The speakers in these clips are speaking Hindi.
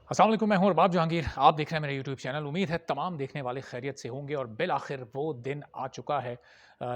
अस्सलाम वालेकुम, मैं हूं अरबाब जहांगीर। आप देख रहे हैं मेरा यूट्यूब चैनल। उम्मीद है तमाम देखने वाले खैरियत से होंगे और बिल आखिर वो दिन आ चुका है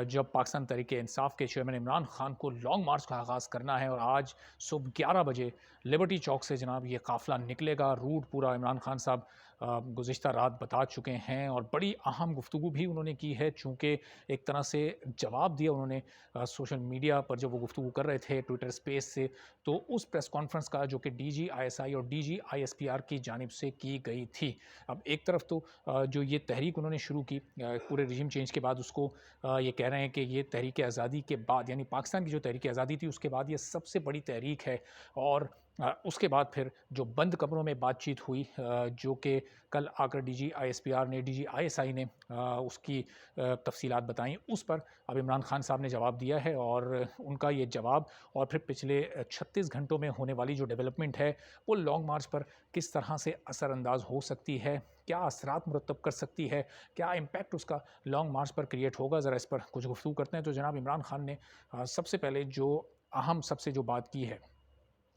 जब पाकिस्तान तहरीक इंसाफ के चेयरमैन इमरान खान को लॉन्ग मार्च का आगाज़ करना है और आज सुबह 11 बजे लिबर्टी चौक से जनाब ये काफ़िला निकलेगा। रूट पूरा इमरान खान साहब गुज़िश्ता रात बता चुके हैं और बड़ी अहम गुफ्तगू भी उन्होंने की है, चूँकि एक तरह से जवाब दिया उन्होंने सोशल मीडिया पर जब वो गुफ्तगू कर रहे थे ट्विटर स्पेस से। तो उस प्रेस कॉन्फ्रेंस का जो कि डीजी आईएसआई और डीजी आईएसपीआर की जानिब से की गई थी। अब एक तरफ तो जो ये तहरीक उन्होंने शुरू की पूरे रिजिम चेंज के बाद उसको ये कह रहे हैं कि ये तहरीक आज़ादी के बाद यानी पाकिस्तान की जो तहरीक आज़ादी थी उसके बाद ये सबसे बड़ी तहरीक है। और उसके बाद फिर जो बंद कमरों में बातचीत हुई जो कि कल आकर डीजी आईएसपीआर ने डीजी आईएसआई ने उसकी तफसीलात बताई, उस पर अब इमरान खान साहब ने जवाब दिया है और उनका ये जवाब और फिर पिछले 36 घंटों में होने वाली जो डेवलपमेंट है वो लॉन्ग मार्च पर किस तरह से असरअंदाज हो सकती है, क्या असरात मुरतब कर सकती है, क्या इम्पैक्ट उसका लॉन्ग मार्च पर क्रिएट होगा, ज़रा इस पर कुछ गुफ्तगू करते हैं। तो जनाब इमरान खान ने सबसे पहले जो अहम सबसे जो बात की है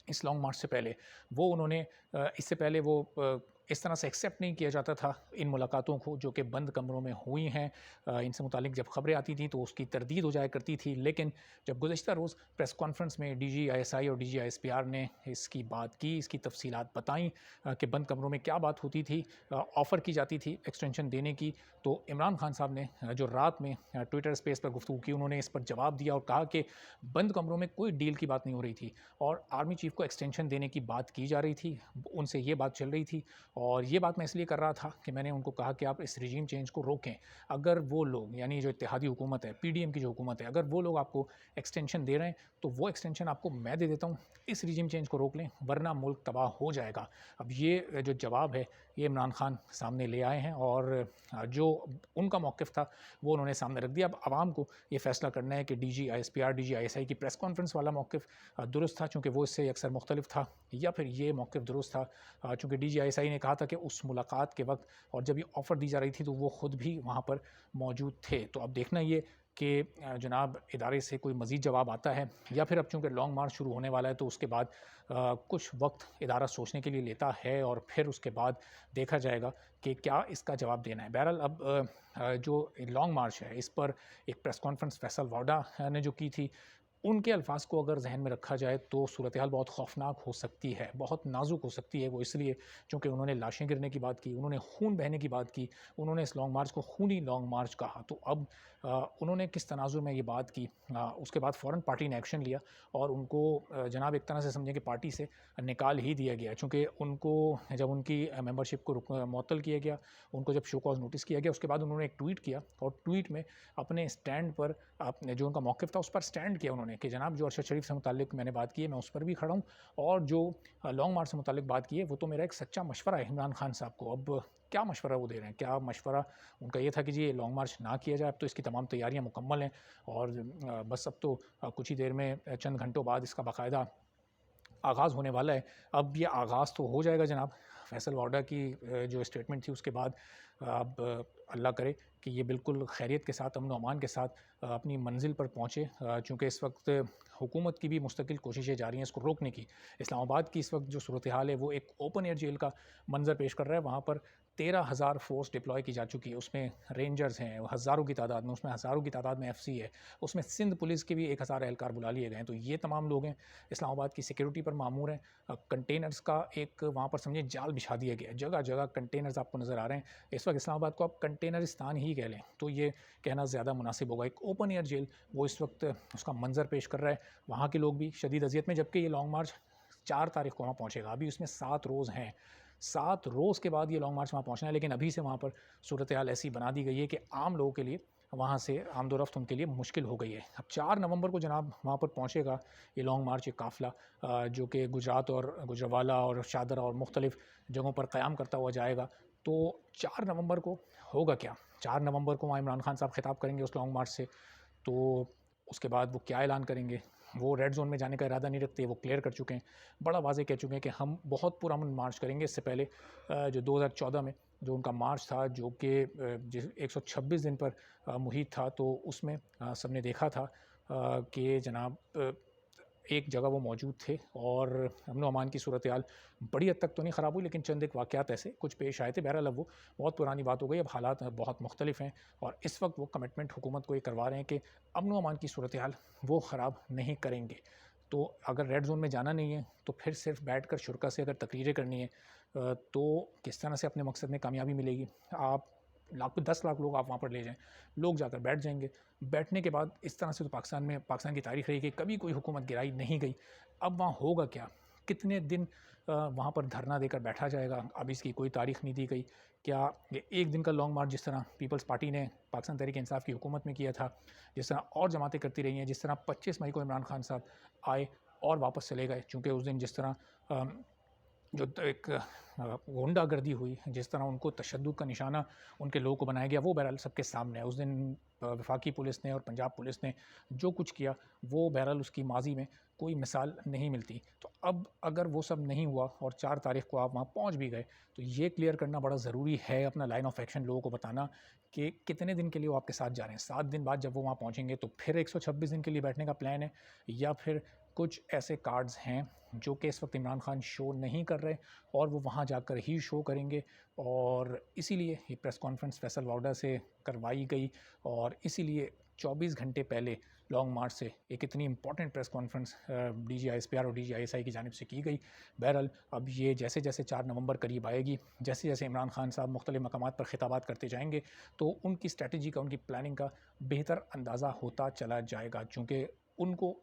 इस लॉन्ग मार्च से पहले, वो उन्होंने इससे पहले वो इस तरह से एक्सेप्ट नहीं किया जाता था इन मुलाकातों को जो कि बंद कमरों में हुई हैं। इनसे मुतालिक जब खबरें आती थी तो उसकी तरदीद हो जाया करती थी, लेकिन जब गुज़िश्ता रोज़ प्रेस कॉन्फ्रेंस में डीजी आईएसआई और डीजी आईएसपीआर ने इसकी बात की, इसकी तफसीलात बताई कि बंद कमरों में क्या बात होती थी, ऑफ़र की जाती थी एक्सटेंशन देने की। तो इमरान खान साहब ने जो रात में ट्विटर स्पेस पर गुफ्तगू की, उन्होंने इस पर जवाब दिया और कहा कि बंद कमरों में कोई डील की बात नहीं हो रही थी और आर्मी चीफ को एक्सटेंशन देने की बात की जा रही थी, उनसे ये बात चल रही थी। और ये बात मैं इसलिए कर रहा था कि मैंने उनको कहा कि आप इस रिजीम चेंज को रोकें। अगर वो लोग यानी जो इत्तेहादी हुकूमत है, पीडीएम की जो हुकूमत है, अगर वो लोग आपको एक्सटेंशन दे रहे हैं तो वो एक्सटेंशन आपको मैं दे देता हूँ, इस रिजीम चेंज को रोक लें वरना मुल्क तबाह हो जाएगा। अब ये जो जवाब है ये इमरान खान सामने ले आए हैं और जो उनका मौक़िफ़ था वो उन्होंने सामने रख दिया। अब आवाम को ये फ़ैसला करना है कि डीजी आईएसपीआर, डीजी आईएसआई की प्रेस कॉन्फ्रेंस वाला मौक़िफ़ दुरुस्त था चूँकि वो इससे अक्सर मुख्तलिफ था, या फिर ये मौक़िफ़ दुरुस्त था चूँकि डीजीआईएसआई ने कहा था कि उस मुलाकात के वक़्त और जब ये ऑफ़र दी जा रही थी तो वो ख़ुद भी वहाँ पर मौजूद थे। तो अब देखना ये कि जनाब इदारे से कोई मज़ीद जवाब आता है या फिर अब चूँकि लॉन्ग मार्च शुरू होने वाला है तो उसके बाद कुछ वक़्त इदारा सोचने के लिए लेता है और फिर उसके बाद देखा जाएगा कि क्या इसका जवाब देना है। बहरहाल अब जो लॉन्ग मार्च है इस पर एक प्रेस कॉन्फ्रेंस फैसल वाडा ने जो की थी, उनके अल्फाज को अगर ज़हन में रखा जाए तो सूरत हाल बहुत खौफनाक हो सकती है, बहुत नाजुक हो सकती है। वो इसलिए चूँकि उन्होंने लाशें गिरने की बात की, उन्होंने खून बहने की बात की, उन्होंने इस लॉन्ग मार्च को खूनी लॉन्ग मार्च कहा। तो अब उन्होंने किस तनाज़ुर में ये बात की, उसके बाद फ़ौरन पार्टी ने एक्शन लिया और उनको जनाब एक तरह से समझें कि पार्टी से निकाल ही दिया गया, चूँकि उनको जब उनकी मेंबरशिप को मुअत्तल किया गया, उनको जब शो कॉज़ नोटिस किया गया, उसके बाद उन्होंने एक ट्वीट किया और ट्वीट में अपने स्टैंड पर आपने जो उनका मौक़िफ़ था उस पर स्टैंड किया उन्होंने कि जनाब जो अरशद शरीफ से मुताल्लिक मैंने बात की है मैं उस पर भी खड़ा हूँ और जो लॉन्ग मार्च से मुताल्लिक बात की है वो तो मेरा एक सच्चा मशवरा है इमरान खान साहब को। अब क्या मशवरा वो दे रहे हैं? क्या मशवरा उनका ये था कि जी ये लॉन्ग मार्च ना किया जाए, अब तो इसकी तमाम तैयारियाँ मुकम्मल हैं और बस अब तो कुछ ही देर में चंद घंटों बाद इसका बाकायदा आगाज़ होने वाला है। अब ये आगाज़ तो हो जाएगा जनाब। फैसल वाडा की जो स्टेटमेंट थी उसके बाद अब अल्लाह करे कि ये बिल्कुल खैरियत के साथ, अमन व अमान के साथ अपनी मंज़िल पर पहुँचे। चूँकि इस वक़्त हुकूमत की भी मुस्तकिल कोशिशें जारी हैं इसको रोकने की। इस्लामाबाद की इस वक़्त जो सूरत हाल है वो एक ओपन एयर जेल का मंज़र पेश कर रहा है। वहाँ पर 13,000 फ़ोर्स डिप्लॉय की जा चुकी है। उसमें रेंजर्स हैं हज़ारों की तादाद में, उसमें हज़ारों की तादाद में एफसी है, उसमें सिंध पुलिस के भी 1000 एहलकार बुला लिए गए हैं। तो ये तमाम लोग हैं इस्लामाबाद की सिक्योरिटी पर मामूर हैं। कंटेनर्स का एक वहाँ पर समझिए जाल बिछा दिया गया है, जगह-जगह कंटेनर्स आपको नज़र आ रहे हैं। इस वक़्त इस्लामाबाद को आप कंटेनरिस्तान ही कह लें तो ये कहना ज़्यादा मुनासिब होगा। एक ओपन एयर जेल वो इस वक़्त उसका मंज़र पेश कर रहा है। वहाँ के लोग भी शदीद अज़ियत में, जबकि ये लॉन्ग मार्च 4 तारीख़ को वहाँ पहुँचेगा। अभी उसमें 7 रोज़ हैं। 7 रोज़ के बाद ये लॉन्ग मार्च वहाँ पहुँचना है, लेकिन अभी से वहाँ पर सूरत हाल ऐसी बना दी गई है कि आम लोगों के लिए वहाँ से आमदोरफ़्त उनके लिए मुश्किल हो गई है। अब 4 नवंबर को जनाब वहाँ पर पहुँचेगा ये लॉन्ग मार्च, ये काफ़िला जो कि गुजरात और गुजरावाला और शादरा और मुख्तलिफ़ जगहों पर क़याम करता हुआ जाएगा। तो 4 नवंबर को होगा क्या? 4 नवंबर को वहाँ इमरान खान साहब ख़िताब करेंगे उस लॉन्ग मार्च से, तो उसके बाद वो क्या ऐलान करेंगे? वो रेड ज़ोन में जाने का इरादा नहीं रखते, वो क्लियर कर चुके हैं। बड़ा वाज़ेह कह चुके हैं कि हम बहुत पुरअमन मार्च करेंगे। इससे पहले जो 2014 में जो उनका मार्च था जो कि 126 दिन पर मुहित था, तो उसमें सबने देखा था कि जनाब एक जगह वो मौजूद थे और अमन अमान की सूरत हाल बड़ी हद तक तो नहीं ख़राब हुई, लेकिन चंद एक वाक़यात ऐसे कुछ पेश आए थे। बहरहाल अब वो बहुत पुरानी बात हो गई, अब हालात बहुत मुख्तलिफ हैं और इस वक्त वो कमिटमेंट हुकूमत को ये करवा रहे हैं कि अमन अमान की सूरत हाल वो ख़राब नहीं करेंगे। तो अगर रेड जोन में जाना नहीं है तो फिर सिर्फ बैठ कर शुरा से अगर तकरीरें करनी है तो किस तरह से अपने मकसद में कामयाबी मिलेगी। आप लाख 10 लाख लोग आप वहाँ पर ले जाएं, लोग जाकर बैठ जाएंगे। बैठने के बाद इस तरह से तो पाकिस्तान की तारीख रही कि कभी कोई हुकूमत गिराई नहीं गई। अब वहाँ होगा क्या, कितने दिन वहाँ पर धरना देकर बैठा जाएगा, अब इसकी कोई तारीख नहीं दी गई। क्या ये एक दिन का लॉन्ग मार्च जिस तरह पीपल्स पार्टी ने पाकिस्तान तहरीक इंसाफ की हुकूमत में किया था, जिस तरह और जमातें करती रही हैं, जिस तरह 25 मई को इमरान खान साहब आए और वापस चले गए, चूँकि उस दिन जिस तरह जो एक गुंडागर्दी हुई, जिस तरह उनको तशद्दुद का निशाना उनके लोगों को बनाया गया, वो बहरहाल सबके सामने है। उस दिन वफाकी पुलिस ने और पंजाब पुलिस ने जो कुछ किया, वो बहरहाल उसकी माजी में कोई मिसाल नहीं मिलती। तो अब अगर वो सब नहीं हुआ और 4 तारीख को आप वहाँ पहुँच भी गए, तो ये क्लियर करना बड़ा ज़रूरी है, अपना लाइन ऑफ एक्शन लोगों को बताना कि कितने दिन के लिए वो आपके साथ जा रहे हैं। 7 दिन बाद जब वो वहाँ पहुँचेंगे तो फिर 126 दिन के लिए बैठने का प्लान है, या फिर कुछ ऐसे कार्ड्स हैं जो कि इस वक्त इमरान खान शो नहीं कर रहे और वो वहाँ जाकर ही शो करेंगे। और इसीलिए ये प्रेस कॉन्फ्रेंस फैसल वाउडा से करवाई गई और इसीलिए 24 घंटे पहले लॉन्ग मार्च से एक इतनी इंपॉर्टेंट प्रेस कॉन्फ्रेंस DGISPR और DGISI की जानिब से की गई। बहरहाल अब ये जैसे जैसे 4 नवंबर करीब आएगी, जैसे जैसे इमरान खान साहब मुख्तलिफ मकामात पर खिताबात करते जाएंगे, तो उनकी स्ट्रैटेजी का, उनकी प्लानिंग का बेहतर अंदाज़ा होता चला जाएगा। चूँकि उनको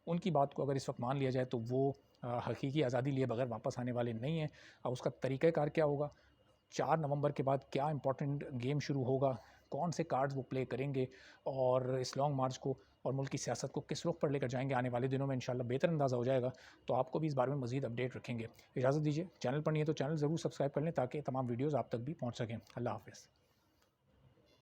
उनकी बात को अगर इस वक्त मान लिया जाए तो वो हकीकी आज़ादी लिए बगैर वापस आने वाले नहीं हैं। अब उसका तरीक़ाकार क्या होगा, 4 नवंबर के बाद क्या इंपॉर्टेंट गेम शुरू होगा, कौन से कार्ड्स वो प्ले करेंगे और इस लॉन्ग मार्च को और मुल्क की सियासत को किस रुख पर लेकर जाएंगे, आने वाले दिनों में इंशाल्लाह बेहतर अंदाज़ा हो जाएगा। तो आपको भी इस बारे में मज़ीद अपडेट रखेंगे। इजाज़त दीजिए, चैनल पर नहीं है तो चैनल ज़रूर सब्सक्राइब कर लें ताकि तमाम वीडियोज़ आप तक भी पहुँच सकें। अल्लाह हाफ़िज़।